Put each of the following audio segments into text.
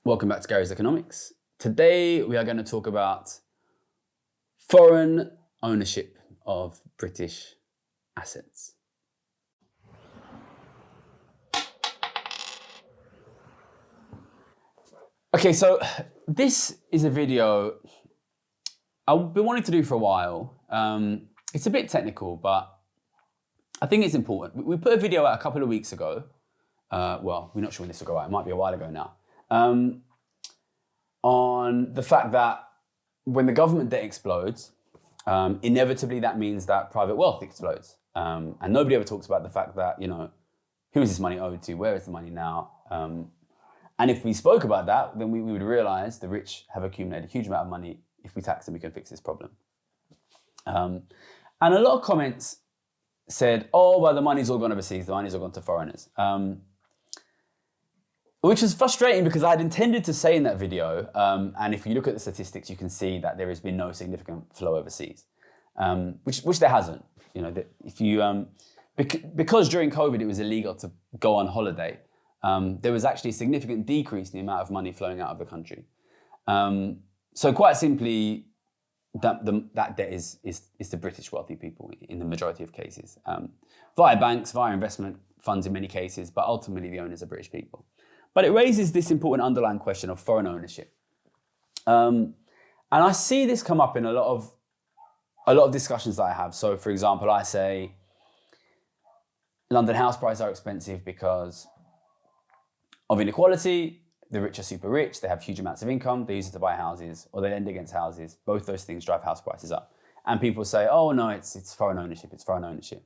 Welcome back to Gary's Economics. Today we are going to talk about foreign ownership of British assets. Okay, so this is a video I've been wanting to do for a while. It's a bit technical, but I think it's important. We put a video out a couple of weeks ago. Well, we're not sure when this will go out. It might be a while ago now. On the fact that when the government debt explodes, inevitably that means that private wealth explodes. And nobody ever talks about the fact that, who is this money owed to? Where is the money now? And if we spoke about that, then we would realize the rich have accumulated a huge amount of money. If we tax them, we can fix this problem. And a lot of comments said, oh, well, the money's all gone overseas. The money's all gone to foreigners. Which was frustrating because I had intended to say in that video, and if you look at the statistics, you can see that there has been no significant flow overseas, which there hasn't. Because during COVID it was illegal to go on holiday, there was actually a significant decrease in the amount of money flowing out of the country. So quite simply, that debt is the British wealthy people in the majority of cases, via banks, via investment funds in many cases, but ultimately the owners are British people. But it raises this important underlying question of foreign ownership. And I see this come up in a lot of discussions that I have. So for example, I say London house prices are expensive because of inequality. The rich are super rich, they have huge amounts of income, they use it to buy houses or they lend against houses. Both those things drive house prices up. And people say, oh no, it's foreign ownership, it's foreign ownership.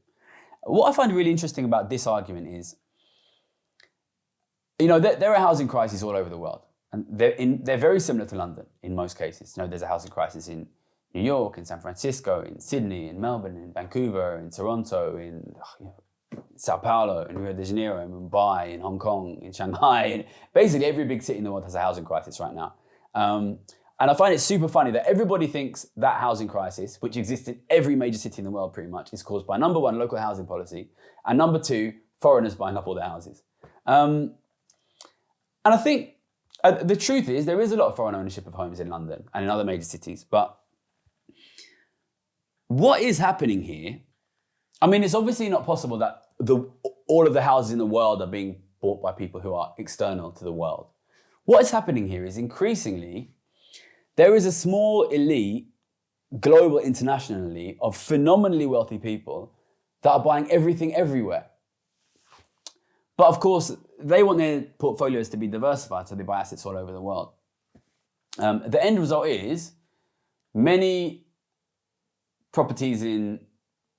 What I find really interesting about this argument is, there are housing crises all over the world, and they're very similar to London in most cases. There's a housing crisis in New York, in San Francisco, in Sydney, in Melbourne, in Vancouver, in Toronto, in Sao Paulo, in Rio de Janeiro, in Mumbai, in Hong Kong, in Shanghai. And basically every big city in the world has a housing crisis right now. And I find it super funny that everybody thinks that housing crisis, which exists in every major city in the world pretty much, is caused by number one, local housing policy, and number two, foreigners buying up all the houses. And I think the truth is there is a lot of foreign ownership of homes in London and in other major cities. But what is happening here? I mean, it's obviously not possible that all of the houses in the world are being bought by people who are external to the world. What is happening here is increasingly there is a small elite, global, internationally, of phenomenally wealthy people that are buying everything everywhere. But of course, they want their portfolios to be diversified, so they buy assets all over the world. The end result is many properties in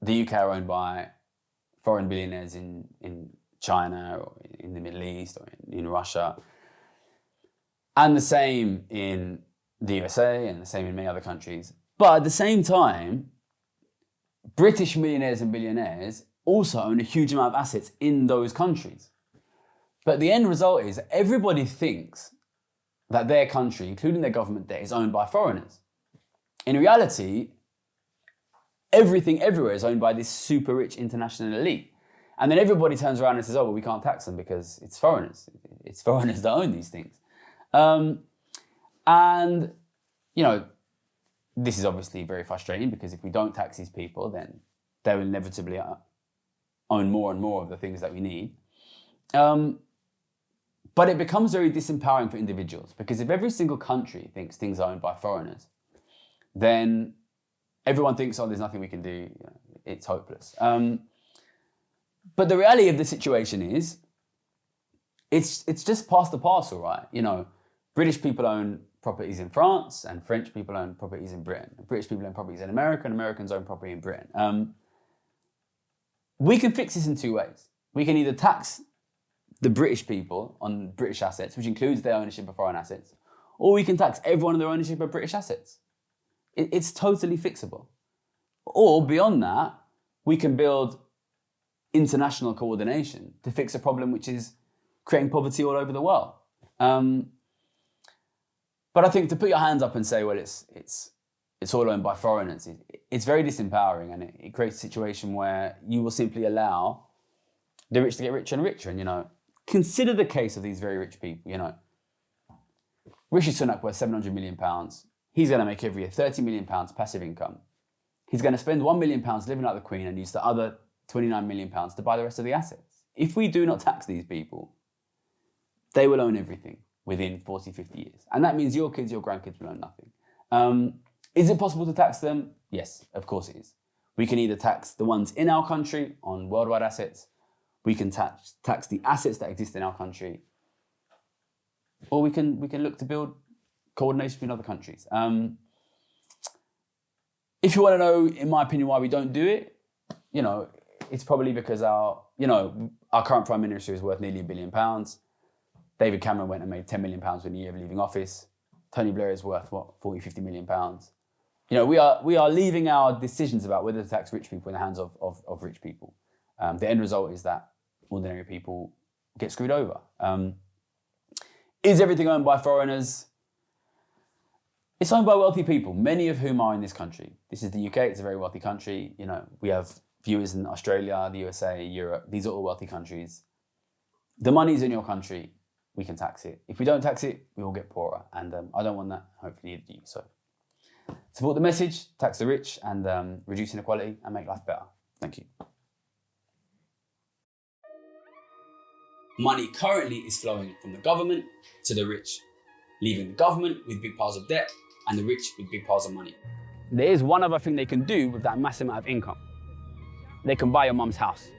the UK are owned by foreign billionaires in China or in the Middle East or in Russia. And the same in the USA and the same in many other countries. But at the same time, British millionaires and billionaires also own a huge amount of assets in those countries. But the end result is everybody thinks that their country, including their government debt, is owned by foreigners. In reality, everything everywhere is owned by this super rich international elite. And then everybody turns around and says, oh, well, we can't tax them because it's foreigners. It's foreigners that own these things. And this is obviously very frustrating because if we don't tax these people, then they will inevitably own more and more of the things that we need. But it becomes very disempowering for individuals because if every single country thinks things are owned by foreigners, then everyone thinks, oh, there's nothing we can do. It's hopeless. But the reality of the situation is, it's just past the parcel, right? British people own properties in France and French people own properties in Britain. British people own properties in America and Americans own property in Britain. We can fix this in two ways. We can either tax the British people on British assets, which includes their ownership of foreign assets, or we can tax everyone on their ownership of British assets. It's totally fixable. Or beyond that, we can build international coordination to fix a problem which is creating poverty all over the world. But I think to put your hands up and say, well, it's all owned by foreigners, it's very disempowering, and it creates a situation where you will simply allow the rich to get richer and richer. And consider the case of these very rich people. Rishi Sunak worth £700 million. He's going to make every year £30 million passive income. He's going to spend £1 million living like the Queen and use the other £29 million to buy the rest of the assets. If we do not tax these people, they will own everything within 40, 50 years. And that means your kids, your grandkids will own nothing. Is it possible to tax them? Yes, of course it is. We can either tax the ones in our country on worldwide assets, we can tax the assets that exist in our country, or we can look to build coordination between other countries. If you want to know, in my opinion, why we don't do it, it's probably because our current Prime Minister is worth nearly £1 billion. David Cameron went and made £10 million within a year of leaving office. Tony Blair is worth, 40, £50 million. We are leaving our decisions about whether to tax rich people in the hands of rich people. The end result is that ordinary people get screwed over. Is everything owned by foreigners? It's owned by wealthy people, many of whom are in this country. This is the UK, it's a very wealthy country. We have viewers in Australia, the USA, Europe. These are all wealthy countries. The money's in your country, we can tax it. If we don't tax it, we will get poorer. And I don't want that, hopefully you do. So support the message, tax the rich, and reduce inequality and make life better. Thank you. Money currently is flowing from the government to the rich, leaving the government with big piles of debt and the rich with big piles of money. There is one other thing they can do with that massive amount of income. They can buy your mum's house.